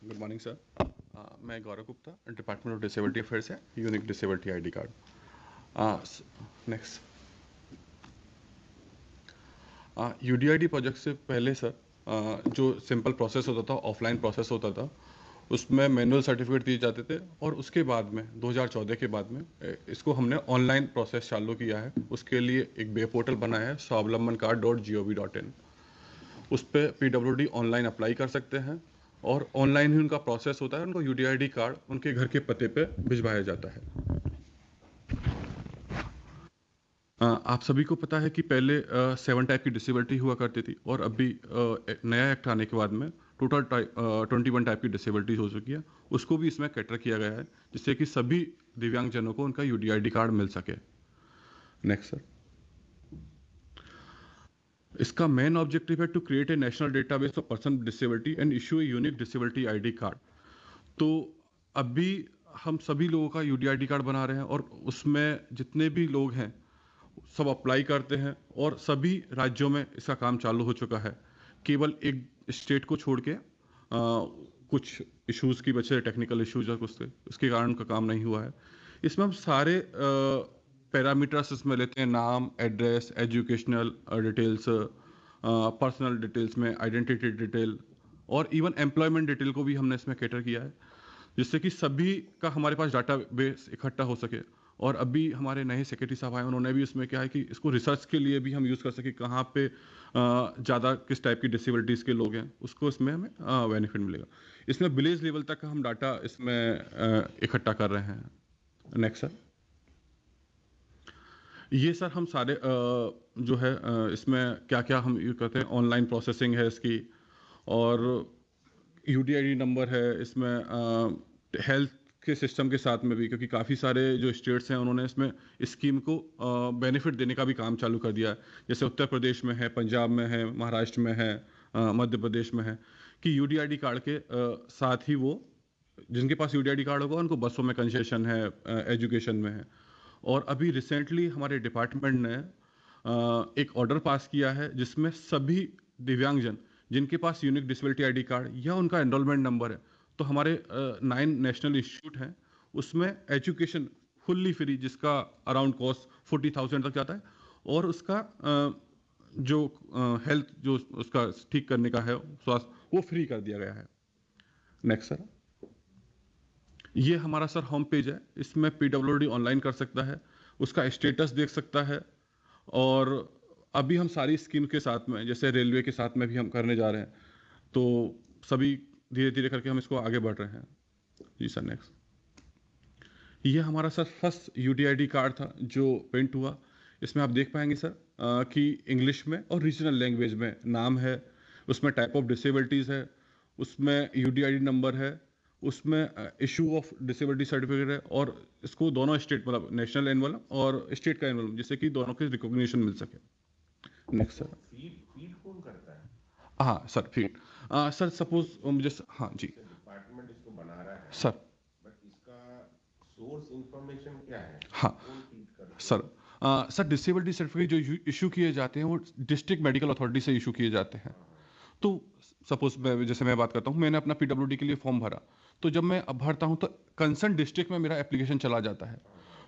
Good morning sir. मैं Gaurav Gupta, department of disability affairs है, unique disability ID card. Next. UDID project से पहले sir जो सिंपल प्रोसेस होता था, ऑफलाइन प्रोसेस होता था, उसमें मैनुअल सर्टिफिकेट दिए जाते थे और उसके बाद में 2014 के बाद में इसको हमने ऑनलाइन प्रोसेस चालू किया है। उसके लिए एक वेब पोर्टल बनाया है, swablambancard.gov.in। उस पर पीडब्ल्यूडी ऑनलाइन अप्लाई कर सकते हैं और ऑनलाइन ही उनका प्रोसेस होता है। उनको यूडीआईडी कार्ड उनके घर के पते पे भिजवाया जाता है। आप सभी को पता है कि पहले 7 टाइप की डिसेबिलिटी हुआ करती थी और अभी नया एक्ट आने के बाद में टोटल 21 टाइप की डिसेबिलिटी हो चुकी है। उसको भी इसमें कैटर किया गया है जिससे कि सभी दिव्यांगजनों को उनका यूडीआईडी कार्ड मिल सके। Next sir. इसका मेन ऑब्जेक्टिव है to create a national database of person with disability and issue a unique disability ID card. तो अभी हम सभी लोगों का यूडीआईडी कार्ड बना रहे हैं और उसमें जितने भी लोग हैं सब अप्लाई करते हैं और सभी राज्यों में इसका काम चालू हो चुका है। केवल एक स्टेट को छोड़ के कुछ इश्यूज की वजह से, टेक्निकल इश्यूज और कुछ से उसके कारण उनका काम नहीं हुआ है। इसमें हम सारे पैरामीटर्स इसमें लेते हैं, नाम, address, educational details, personal details में आइडेंटिटी डिटेल और इवन एम्प्लॉयमेंट डिटेल को भी हमने इसमें कैटर किया है जिससे कि सभी का हमारे पास डाटा बेस इकट्ठा हो सके। और अभी हमारे नए सेक्रेटरी साहब आए, उन्होंने भी इसमें क्या है कि इसको रिसर्च के लिए भी हम यूज़ कर सके, कहाँ पे ज़्यादा किस टाइप की डिसेबिलिटीज़ के लोग हैं, उसको इसमें हमें बेनिफिट मिलेगा। इसमें विलेज लेवल तक का हम डाटा इसमें इकट्ठा कर रहे हैं। Next sir. ये सर हम सारे जो है इसमें क्या क्या हम यूज करते हैं, ऑनलाइन प्रोसेसिंग है इसकी और यूडीआईडी नंबर है इसमें, हेल्थ के सिस्टम के साथ में भी, क्योंकि काफ़ी सारे जो स्टेट्स हैं उन्होंने इसमें स्कीम को बेनिफिट देने का भी काम चालू कर दिया है। जैसे उत्तर प्रदेश में है, पंजाब में है, महाराष्ट्र में है, मध्य प्रदेश में है कि यूडीआईडी कार्ड के साथ ही वो जिनके पास यूडीआईडी कार्ड होगा उनको बसों में कंसेशन है, एजुकेशन में है। और अभी रिसेंटली हमारे डिपार्टमेंट ने एक ऑर्डर पास किया है जिसमें सभी दिव्यांगजन जिनके पास यूनिक डिसेबिलिटी आईडी कार्ड या उनका एनरोलमेंट नंबर है, तो हमारे 9 नेशनल इंस्टीट्यूट हैं उसमें एजुकेशन फुल्ली फ्री, जिसका अराउंड कॉस्ट 40,000 तक जाता है और उसका जो हेल्थ जो उसका ठीक करने का है स्वास्थ्य, वो फ्री कर दिया गया है। Next sir. ये हमारा सर होम पेज है, इसमें पीडब्ल्यूडी ऑनलाइन कर सकता है, उसका स्टेटस देख सकता है। और अभी हम सारी स्कीम के साथ में, जैसे रेलवे के साथ में भी हम करने जा रहे हैं, तो सभी धीरे धीरे करके हम इसको आगे बढ़ रहे हैं। जी सर। नेक्स्ट। ये हमारा सर फर्स्ट यूडीआईडी कार्ड था जो प्रिंट हुआ। इसमें आप देख पाएंगे सर कि इंग्लिश में और रीजनल लैंग्वेज में नाम है, उसमें टाइप ऑफ डिसेबिलिटीज़ है, उसमें यूडीआईडी नंबर है, उसमें इशू ऑफ डिसेबिलिटी सर्टिफिकेट है और इसको दोनों स्टेट, मतलब नेशनल एनवलप और स्टेट का एनवलप, जिससे कि दोनों की रिकॉग्निशन मिल सके। Next sir. फीड फीड कौन करता है? हाँ सर, फीड सर सपोज मुझे, हाँ जी डिपार्टमेंट इसको बना रहा है सर। बट इसका सोर्स इंफॉर्मेशन क्या है? हाँ कौन फीड करता है? सर, सर डिसेबिलिटी सर्टिफिकेट जो इशू किए जाते हैं वो डिस्ट्रिक्ट मेडिकल अथॉरिटी से इशू किए जाते हैं। तो सपोज जैसे मैं बात करता हूँ, मैंने अपना पीडब्ल्यूडी के लिए फॉर्म भरा, तो जब मैं अब भरता हूँ तो कंसर्न डिस्ट्रिक्ट में मेरा एप्लीकेशन चला जाता है।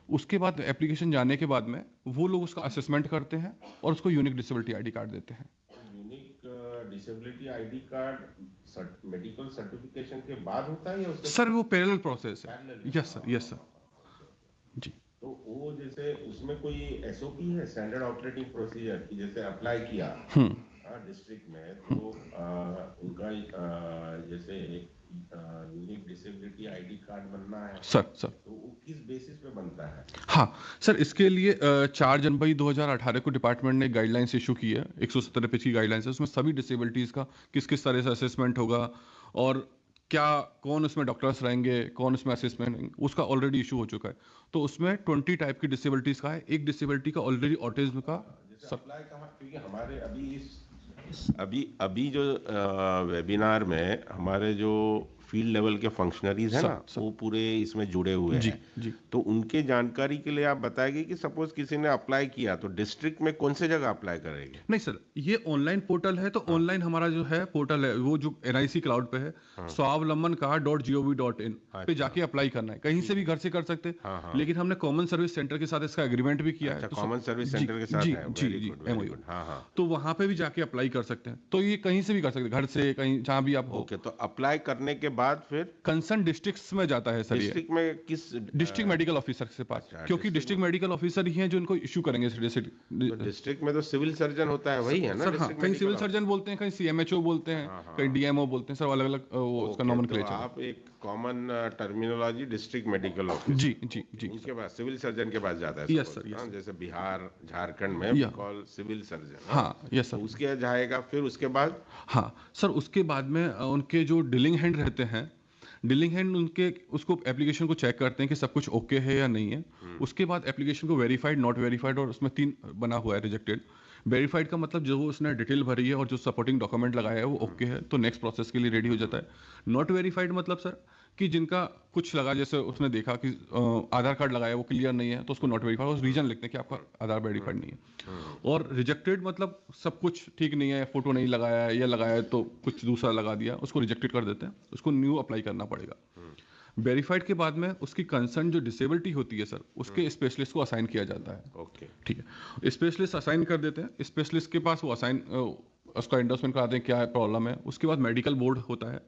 उसके बाद एप्लीकेशन जाने के बाद में वो लोग उसका असेसमेंट करते हैं और उसको यूनिक डिसेबिलिटी आईडी कार्ड देते हैं। Unique disability ID card medical certification के बाद होता है या उससे? सर वो पैरेलल प्रोसेस है। Parallel? Yes sir, yes sir. जी। तो वो जैसे उसमें कोई एसओपी है, स्टैंडर्ड ऑपरेटिंग प्रोसीजर की, जैसे अप्लाई किया डिस्ट्रिक्ट में तो उनका जैसे यूनिक डिसेबिलिटी आईडी कार्ड बनना है सर तो वो किस बेसिस पे बनता है? हाँ सर, इसके लिए 4 जनवरी 2018 को डिपार्टमेंट ने गाइडलाइंस इशू की है। 117 पेज की गाइडलाइंस है, उसमें सभी डिसेबिलिटीज़ का किस किस तरह से असेसमेंट होगा और क्या कौन उसमें डॉक्टर्स रहेंगे, कौन उसमें असेसमेंट, उसका ऑलरेडी इशू हो चुका है। तो उसमें 20 टाइप की डिसेबिलिटीज़ का है, एक डिसेबिलिटी का ऑलरेडी ऑटिज्म का। जैसे अप्लाई कहाँ, क्योंकि हमारे अभी अभी जो वेबिनार में हमारे जो फील्ड लेवल के फंक्शनरीज है सर ना, सर वो पूरे इसमें जुड़े हुए जी हैं। जी। तो उनके जानकारी के लिए आप बताएंगे कि सपोज किसी ने अप्लाई किया तो डिस्ट्रिक्ट में कौन से जगह अप्लाई करेंगे? नहीं सर, ये ऑनलाइन पोर्टल है, तो हाँ ऑनलाइन हमारा जो है पोर्टल है वो जो एनआईसी क्लाउड पे है, हाँ। swavlambankard.gov.in पे अच्छा, जाके अप्लाई करना है। कहीं से ठीक भी है। घर से कर सकते हैं, हाँ हाँ। लेकिन हमने कॉमन सर्विस सेंटर के साथ इसका एग्रीमेंट भी किया है, अच्छा, तो सब कॉमन सर्विस जी सेंटर के जी साथ है, जी वेरी जी गुड वेरी एमओयू। गुड। हाँ हाँ। तो वहां पे भी जाके अप्लाई कर सकते हैं, तो ये कहीं से भी कर सकते हैं, घर से कहीं जहां भी आप हो। ओके, तो अप्लाई करने के बाद फिर कंसर्न डिस्ट्रिक्ट्स में जाता है सर ये, डिस्ट्रिक्ट में किस डिस्ट्रिक्ट मेडिकल ऑफिसर के पास, अच्छा, क्योंकि डिस्ट्रिक्ट डिस्ट्रिक्ट मेडिकल ऑफिसर ही हैं जो इनको इशू करेंगे तो डिस्ट्रिक्ट में तो सिविल सर्जन होता है, वही है ना सर। हाँ, डिस्ट्रिक्ट कहीं मेडिकल सिविल ऑफिसर? सर्जन बोलते हैं, कहीं सीएमएचओ बोलते हैं, हाँ कहीं हाँ। डीएमओ बोलते हैं सर, अलग अलग वो उसका ओके, तो नॉमेनक्लेचर है। आप एक common terminology district medical officer. जी जी ओके, जी उनके पास सिविल सर्जन के पास जाता है यस सपोज, सर यस हाँ, सर जैसे बिहार झारखंड में वी या कॉल सिविल सर्जन, हाँ। हाँ यस तो सर। उसके जाएगा, फिर उसके बाद हाँ सर, उसके बाद में उनके जो डीलिंग हैंड रहते हैं, डीलिंग हैंड उनके उसको एप्लीकेशन को चेक करते हैं कि सब कुछ ओके है या नहीं है। उसके बाद एप्लीकेशन को वेरीफाइड, नॉट वेरीफाइड, और उसमें 3 बना हुआ है, रिजेक्टेड। वेरीफाइड का मतलब जो उसने डिटेल भरी है और जो सपोर्टिंग डॉक्यूमेंट लगाया है वो ओके है, तो नेक्स्ट प्रोसेस के लिए रेडी हो जाता है। नॉट वेरीफाइड मतलब सर कि जिनका कुछ लगा, जैसे उसने देखा कि आधार कार्ड लगाया वो क्लियर नहीं है, तो उसको नॉट वेरीफाइड, उस रीजन लिखते हैं कि आपका आधार वेरीफाइड नहीं है। और रिजेक्टेड मतलब सब कुछ ठीक नहीं है, फोटो नहीं लगाया है, या लगाया है तो कुछ दूसरा लगा दिया, उसको रिजेक्टेड कर देते हैं, उसको न्यू अप्लाई करना पड़ेगा। वेरीफाइड के बाद में उसकी कंसर्न जो डिसेबिलिटी होती है सर, उसके स्पेशलिस्ट को असाइन किया जाता है। ओके। ठीक है, स्पेशलिस्ट असाइन कर देते हैं, स्पेशलिस्ट के पास वो असाइन उसका एंडोर्समेंट कराते हैं क्या प्रॉब्लम है। उसके बाद मेडिकल बोर्ड होता है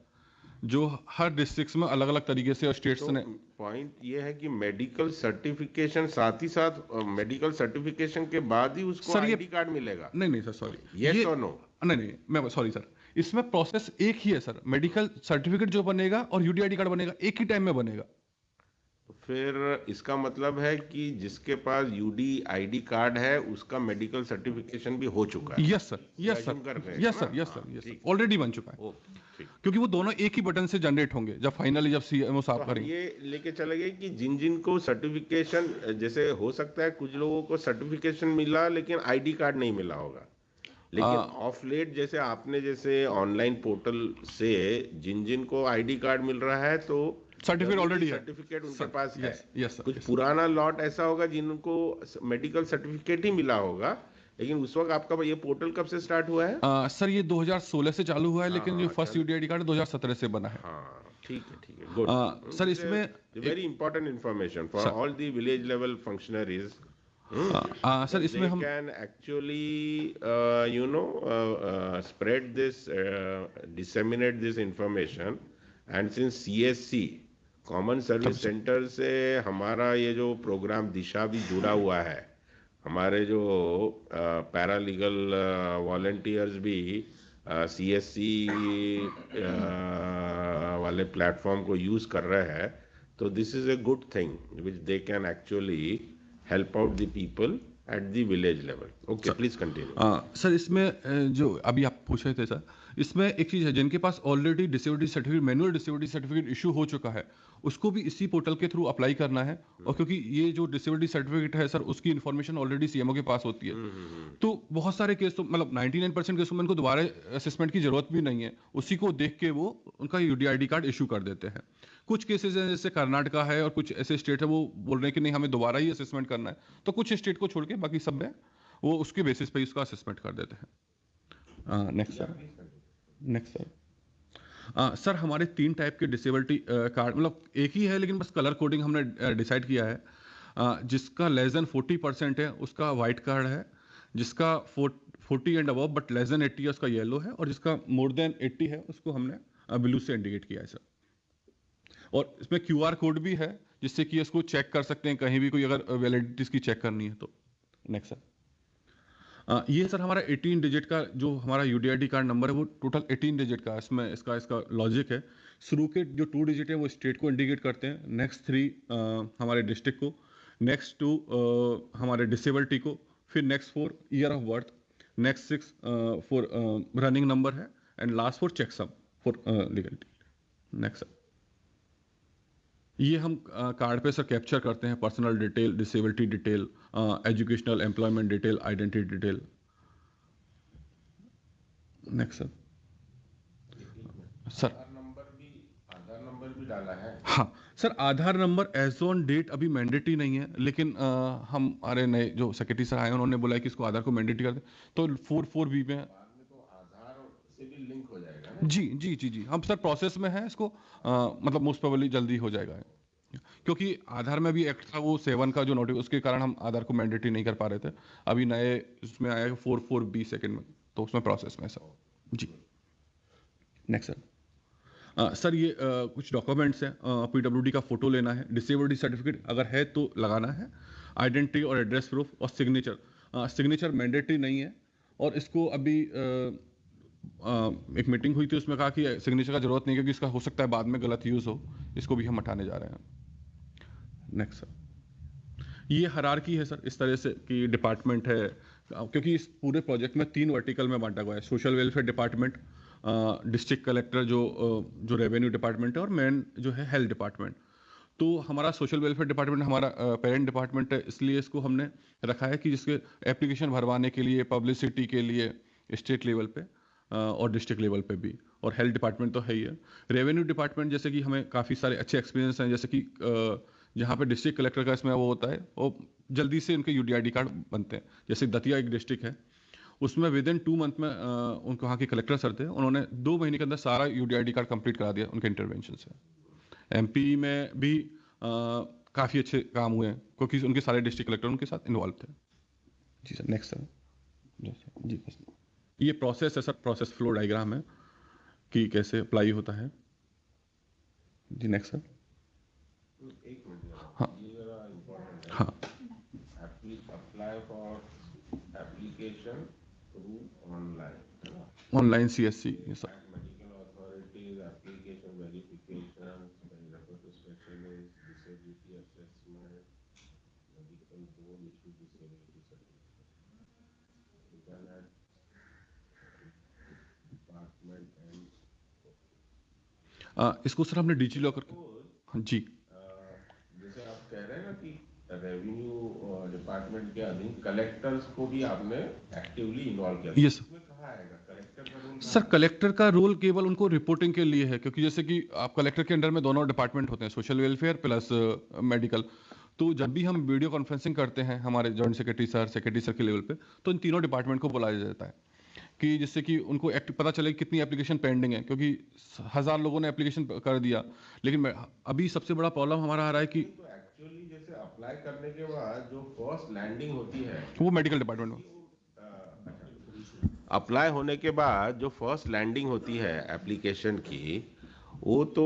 जो हर डिस्ट्रिक्ट में अलग अलग तरीके से, और स्टेट्स तो ने। पॉइंट ये है कि मेडिकल सर्टिफिकेशन साथ ही साथ मेडिकल सर्टिफिकेशन के बाद ही उसको सर ये आईडी कार्ड मिलेगा? नहीं नहीं सर, सॉरी, यस ये और नो? नहीं नहीं, मैं सॉरी सर, इसमें प्रोसेस एक ही है सर। मेडिकल सर्टिफिकेट जो बनेगा और यूडीआईडी कार्ड बनेगा, एक ही टाइम में बनेगा। तो फिर इसका मतलब है कि जिसके पास यूडी आईडी कार्ड है उसका मेडिकल सर्टिफिकेशन भी हो चुका है? यस सर ये यस सर assume कर रहे हैं यस ना? सर यस हाँ, सर यस सर, ठीक। ऑलरेडी बन चुका है, ओके, ठीक। क्योंकि वो दोनों एक ही बटन से जनरेट होंगे जब फाइनली जब सीएमओ तो साफ हम करेंगे। ये लेके चले गए कि जिन जिन को सर्टिफिकेशन, जैसे हो सकता है कुछ लोगों को सर्टिफिकेशन मिला लेकिन आईडी कार्ड नहीं मिला होगा, लेकिन ऑफ लेट जैसे आपने जैसे ऑनलाइन पोर्टल से जिन जिन को आईडी कार्ड मिल रहा है तो सर्टिफिकेट ऑलरेडी है सर्टिफिकेट उनके सर, पास है। यस यस सर, कुछ यस। पुराना लॉट ऐसा होगा जिनको मेडिकल सर्टिफिकेट ही मिला होगा, लेकिन उस वक्त आपका ये पोर्टल कब से स्टार्ट हुआ है? सर ये 2016 से चालू हुआ है, हाँ लेकिन जो हाँ, फर्स्ट चल। यूडीआईडी कार्ड 2017 से बना है। हाँ, ठीक है ठीक है, गुड। सर इसमें very important information for sir all the village level functionaries, sir because इसमें they हम can actually spread this, disseminate this information, and since CSC common service centre से हमारा ये जो प्रोग्राम दिशा भी जुड़ा हुआ है, हमारे जो पैरालीगल वॉलंटियर्स भी CSC वाले प्लेटफॉर्म को यूज कर रहे हैं, तो this is a good thing which they can actually help out the people at the village level. Okay, please continue. Sir इसमें जो अभी आप पूछ रहे थे सर, इसमें एक चीज़ है, जिनके पास already disability certificate, manual disability certificate issue हो चुका है, उसको भी इसी पोर्टल के थ्रू अप्लाई करना है। और क्योंकि ये जो डिसेबिलिटी सर्टिफिकेट है सर, उसकी इन्फॉर्मेशन ऑलरेडी सीएमओ के पास होती है, तो बहुत सारे केस तो मतलब 99% केसों में उनको दोबारा असेसमेंट की जरूरत भी नहीं है, उसी को देख के वो उनका यूडीआईडी कार्ड इशू कर देते हैं। कुछ केसेस हैं जैसे कर्नाटका है और कुछ ऐसे स्टेट है वो बोल रहे हैं कि नहीं हमें दोबारा ही असेसमेंट करना है, तो कुछ स्टेट को छोड़ के बाकी सब में वो उसके बेसिस पे ही उसका असेसमेंट कर देते हैं। Next sir, next sir. Sir हमारे 3 टाइप के डिसेबिलिटी कार्ड, मतलब एक ही है लेकिन बस कलर कोडिंग हमने डिसाइड किया है। जिसका लेस देन 40% है उसका वाइट कार्ड है, जिसका 40 and above but less than 80 है उसका येलो है, और जिसका मोर देन 80 है उसको हमने ब्लू से इंडिकेट किया है सर। और इसमें क्यूआर कोड भी है जिससे कि इसको चेक कर सकते हैं कहीं भी कोई अगर वैलिडिटी की चेक करनी है तो। Next sir. ये सर हमारा 18 डिजिट का जो हमारा यूडीआईडी कार्ड नंबर है वो टोटल 18 डिजिट का, इसमें इसका लॉजिक है। शुरू के जो 2 डिजिट है वो स्टेट को इंडिकेट करते हैं, नेक्स्ट 3 हमारे डिस्ट्रिक्ट को, नेक्स्ट 2 हमारे डिसेबिलिटी को, फिर next 4 year of birth, next 6 for running number है, and last 4 checksum for legality. Next sir. ये हम कार्ड पे सर कैप्चर करते हैं personal detail, disability detail, educational, employment detail, identity detail. Next sir. Sir Aadhaar भी डाला है? हाँ सर, Aadhaar number as on date अभी मैंडेटरी नहीं है, लेकिन हमारे नए जो सेक्रेटरी सर आए हैं, उन्होंने बोला है कि इसको आधार को मैंडेटरी कर दे, तो 4 4B में। बाद में तो आधार से भी लिंक हो जाएगा ना जी ये? जी जी जी, हम सर प्रोसेस में है इसको, मतलब मोस्ट प्रोबेबली जल्दी हो जाएगा, क्योंकि आधार में भी एक्ट था वो 7 का जो नोटिस, उसके कारण हम आधार को मैंडेटरी नहीं कर पा रहे थे। अभी नए उसमें आया 4 4B सेकंड में, तो उसमें प्रोसेस में है सर। जी, नेक्स्ट सर। सर ये कुछ डॉक्यूमेंट्स हैं, PWD का फोटो लेना है, डिसेबिलिटी सर्टिफिकेट अगर है तो लगाना है, आइडेंटिटी और एड्रेस प्रूफ और सिग्नेचर। सिग्नेचर मैंडेटरी नहीं है, और इसको अभी एक मीटिंग हुई थी, उसमें कहा कि सिग्नेचर का जरूरत नहीं है, क्योंकि इसका हो सकता है बाद में गलत यूज़ हो, इसको भी हम हटाने जा रहे हैं। Next sir. ये हरारकी है सर, इस तरह से कि डिपार्टमेंट है, क्योंकि इस पूरे प्रोजेक्ट में 3 वर्टिकल में बांटा हुआ है, social welfare department, district collector जो रेवेन्यू डिपार्टमेंट है, और मेन जो है हेल्थ डिपार्टमेंट। तो हमारा सोशल वेलफेयर डिपार्टमेंट हमारा पेरेंट डिपार्टमेंट है, इसलिए इसको हमने रखा है कि जिसके एप्लीकेशन भरवाने के लिए, पब्लिसिटी के लिए स्टेट लेवल पे और डिस्ट्रिक्ट लेवल पे भी, और हेल्थ डिपार्टमेंट तो है ही है। रेवेन्यू डिपार्टमेंट जैसे कि हमें काफ़ी सारे अच्छे एक्सपीरियंस हैं, जैसे कि जहाँ पे डिस्ट्रिक्ट कलेक्टर का इसमें वो होता है, वो जल्दी से उनके UDID कार्ड बनते हैं। जैसे दतिया एक डिस्ट्रिक्ट है, उसमें विद इन 2 मंथ में उनको, वहाँ के कलेक्टर सर थे, उन्होंने 2 महीने के अंदर सारा UDID कार्ड कंप्लीट करा दिया उनके इंटरवेंशन से। MP में भी काफ़ी अच्छे काम हुए हैं, क्योंकि उनके सारे डिस्ट्रिक्ट कलेक्टर उनके साथ इन्वॉल्व थे। जी सर, नेक्स्ट सर। जी बस, ये प्रोसेस है सर, प्रोसेस फ्लो डायग्राम है कि कैसे अप्लाई होता है। जी नेक्स्ट सर। एक मिनट जरा, हाँ ये जरा इम्पोर्टेंट है। हाँ, apply for application through online, है ना? ऑनलाइन CSC, ये sir. Medical authorities application verification, refer to specialist, disability assessment, medical board issue disability certificate, internet department and इसको सर हमने डिजी लॉकर। सपोज, हाँ जी। जैसे आप कह रहे हैं ना कि रेवेन्यू डिपार्टमेंट के अधीन कलेक्टर्स को भी आपने एक्टिवली इन्वॉल्व किया, यस इसमें कहाँ आएगा कलेक्टर का रोल? सर, कलेक्टर का रोल केवल उनको रिपोर्टिंग के लिए है, क्योंकि जैसे कि आप कलेक्टर के अंडर में दोनों डिपार्टमेंट होते हैं, सोशल वेलफेयर प्लस मेडिकल। तो जब भी हम वीडियो कॉन्फ्रेंसिंग करते हैं हमारे जॉइंट सेक्रेटरी सर के लेवल पे, तो इन तीनों डिपार्टमेंट को बुलाया जाता है, कि जिससे कि उनको पता चले कि कितनी एप्लीकेशन पेंडिंग है, क्योंकि 1000 लोगों ने एप्लीकेशन कर दिया, लेकिन अभी सबसे बड़ा प्रॉब्लम हमारा आ रहा है कि तो एक्चुअली जैसे अप्लाई करने के बाद जो फर्स्ट लैंडिंग होती है, वो मेडिकल डिपार्टमेंट में। अप्लाई होने के बाद जो फर्स्ट लैंडिंग होती है एप्लीकेशन की, वो तो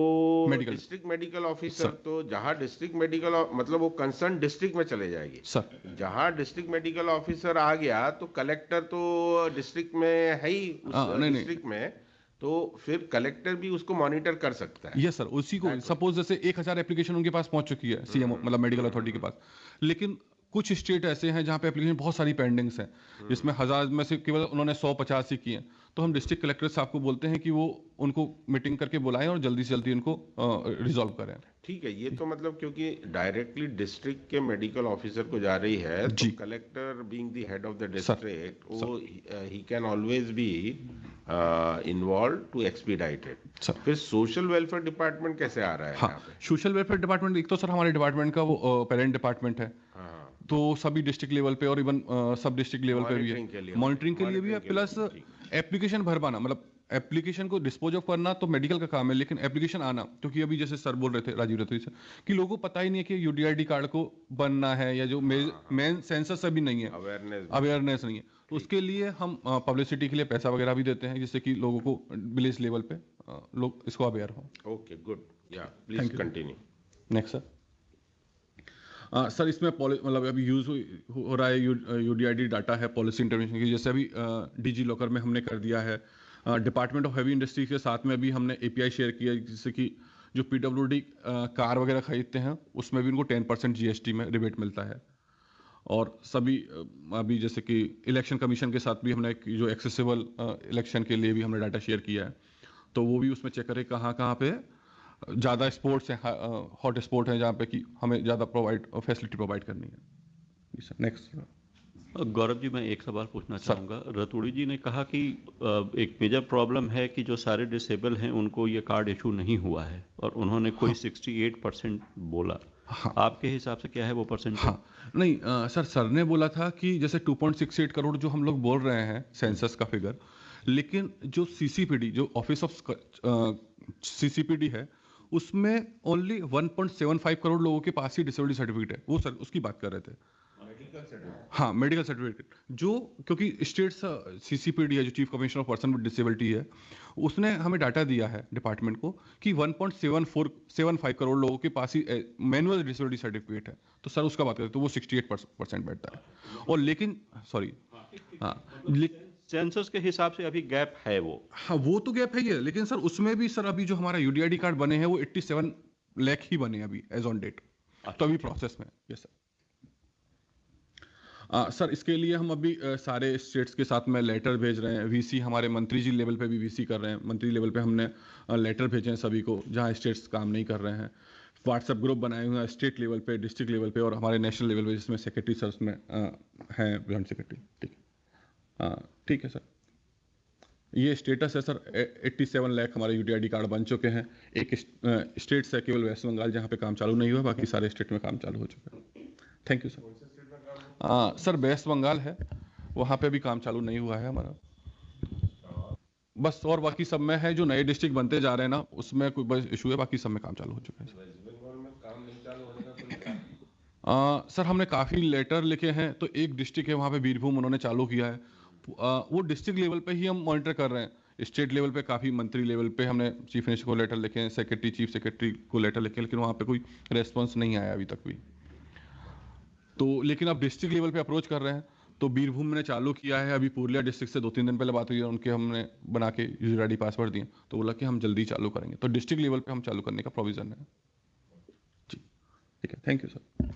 medical district medical officer, sir. तो जहाँ डिस्ट्रिक्ट मेडिकल मतलब वो कंसर्न डिस्ट्रिक्ट में चले जाएगी। सर जहाँ डिस्ट्रिक्ट मेडिकल ऑफिसर आ गया तो कलेक्टर तो डिस्ट्रिक्ट में है ही, उस नहीं नहीं, डिस्ट्रिक्ट में, तो फिर कलेक्टर भी उसको मॉनिटर कर सकता है। यस सर, उसी को सपोज जैसे 1000 एप्लीकेशन उनके पास पहुंच चुकी है, CMO मतलब मेडिकल अथॉरिटी के पास, लेकिन कुछ स्टेट ऐसे हैं जहाँ पे एप्लीकेशन बहुत सारी पेंडिंग्स हैं, जिसमें 1000 में से केवल उन्होंने 150 ही किए हैं। तो हम डिस्ट्रिक्ट कलेक्टर साहब को बोलते हैं कि वो उनको मीटिंग करके बुलाएं और जल्दी से जल्दी उनको रिजॉल्व करें। ठीक है, ये तो मतलब क्योंकि डायरेक्टली डिस्ट्रिक्ट के मेडिकल ऑफिसर को जा रही है, तो जी collector being the head of the sir. District, वो ही can always be involve to expedite it. Sir फिर सोशल वेलफेयर डिपार्टमेंट कैसे आ रहा है हाँ, यहाँ पे? सोशल वेलफेयर डिपार्टमेंट एक तो सर हमारे डिपार्टमेंट का वो पेरेंट डिपार्टमेंट है, हाँ हाँ, तो सभी डिस्ट्रिक्ट लेवल पे और इवन सब डिस्ट्रिक्ट लेवल पे भी है, मॉनिटरिंग के लिए, मॉनिटरिंग के लिए भी है, मॉनिटरिंग के प्लस लिए, ठीक। एप्लीकेशन भर पाना, मतलब एप्लीकेशन को डिस्पोज ऑफ करना तो मेडिकल का काम है, लेकिन एप्लीकेशन आना, क्योंकि अभी जैसे सर बोल रहे थे, राजीव रतोई सर, कि लोगों को पता ही नहीं है कि UDID कार्ड को बनना है, या जो मेन सेंसस अभी नहीं है, अवेयरनेस। अवेयरनेस नहीं है, तो उसके लिए हम पब्लिसिटी के लिए पैसा वगैरह भी देते हैं, जिससे कि लोगों को विलेज लेवल पे लोग इसको अवेयर हो। ओके, गुड, या please thank you. Continue. Next sir. Sir इसमें मतलब अभी यूज़ हो रहा है, UDID डाटा है पॉलिसी इंटरवेंशन की, जैसे अभी डिजी लॉकर में हमने कर दिया है, डिपार्टमेंट ऑफ हैवी इंडस्ट्रीज के साथ में भी हमने API शेयर किया है, जिससे कि जो PWD कार वगैरह खरीदते हैं उसमें भी उनको 10% GST में रिबेट मिलता है। और सभी अभी जैसे कि इलेक्शन कमीशन के साथ भी हमने जो एक्सेसिबल इलेक्शन के लिए भी हमने डाटा शेयर किया है, तो वो भी उसमें चेक करें कहाँ कहाँ पे ज़्यादा स्पोर्ट्स हैं, हॉट स्पोर्ट हैं, जहाँ पे कि हमें ज़्यादा फैसिलिटी प्रोवाइड करनी है। जी सर, नेक्स्ट। गौरव जी, मैं एक सवाल पूछना सर। चाहूँगा। रतूड़ी जी ने कहा कि एक मेजर प्रॉब्लम है कि जो सारे डिसेबल हैं उनको ये कार्ड इशू नहीं हुआ है, और उन्होंने कोई 68% बोला। हाँ आपके हिसाब से क्या है वो परसेंटेज? हाँ नहीं सर, सर ने बोला था कि जैसे 2.68 करोड़ जो हम लोग बोल रहे हैं सेंसस का फिगर, लेकिन जो सीसीपीडी, जो ऑफिस ऑफ सीसीपीडी है, उसमें ओनली 1.75 करोड़ लोगों के पास ही डिसेबिलिटी सर्टिफिकेट है। वो सर उसकी बात कर रहे थे। Medical certificate. हाँ, मेडिकल सर्टिफिकेट जो, क्योंकि स्टेट सीसीपीडी है जो chief commissioner of person with disability है, उसने हमें डाटा दिया है डिपार्टमेंट को कि 1.75 करोड़ लोगों के पास ही मैनुअल डिसेबिलिटी सर्टिफिकेट है। तो सर उसका बात करें तो वो 68% बैठता है। और लेकिन सॉरी, हाँ सेंसस के हिसाब से अभी गैप है वो। हाँ वो तो गैप है ही है, लेकिन सर उसमें भी सर अभी जो हमारा यूडीआईडी कार्ड बने हैं वो 87 लाख ही बने हैं अभी एज ऑन डेट। तो अभी प्रोसेस में। Yes sir. सर इसके लिए हम अभी सारे स्टेट्स के साथ में लेटर भेज रहे हैं। वीसी हमारे मंत्री जी लेवल पे भी वीसी कर रहे हैं। मंत्री लेवल पे हमने लेटर भेजे हैं सभी को जहां स्टेट्स काम नहीं कर रहे हैं। व्हाट्सएप ग्रुप बनाए हुए हैं स्टेट लेवल पे, डिस्ट्रिक्ट लेवल पे और हमारे नेशनल लेवल पे, जिसमें सेक्रेटरी सर उसमें हैं, जॉइंट सेक्रेटरी। ठीक है, ठीक है सर। ये स्टेटस है सर। 87 लाख हमारे यूडीआईडी कार्ड बन चुके हैं। एक स्टेट है केवल वेस्ट बंगाल जहाँ पे काम चालू नहीं हुआ, बाकी सारे स्टेट में काम चालू हो चुका है। Thank you sir. Sir West Bengal है, वहाँ पे भी काम चालू नहीं हुआ है हमारा। बस और बाकी सब में है, जो नए डिस्ट्रिक्ट बनते जा रहे हैं ना, उसमें कोई बस इशू है, बाकी सब में काम चालू हो चुका है। वेस्ट बंगाल में काम नहीं चालू होने का कोई कारण? सर हमने काफ़ी लेटर लिखे हैं। तो एक डिस्ट्रिक्ट है वहाँ पे बीरभूम, उन्होंने चालू किया है। वो डिस्ट्रिक्ट लेवल पे ही हम मॉनिटर कर रहे हैं। स्टेट लेवल पे काफ़ी, मंत्री लेवल पे हमने चीफ मिनिस्टर को लेटर लिखे हैं, सेक्रेटरी, चीफ सेक्रेटरी को लेटर लिखे, लेकिन वहाँ पे कोई रेस्पॉन्स नहीं आया अभी तक भी। तो लेकिन अब डिस्ट्रिक्ट लेवल पे अप्रोच कर रहे हैं। तो बीरभूम ने चालू किया है। अभी पुरुलिया डिस्ट्रिक्ट से 2-3 दिन पहले बात हुई है, उनके हमने बना के यूजर आईडी पासवर्ड दिए, तो बोला कि हम जल्दी चालू करेंगे। तो डिस्ट्रिक्ट लेवल पे हम चालू करने का प्रोविजन है जी। ठीक है, थैंक यू सर।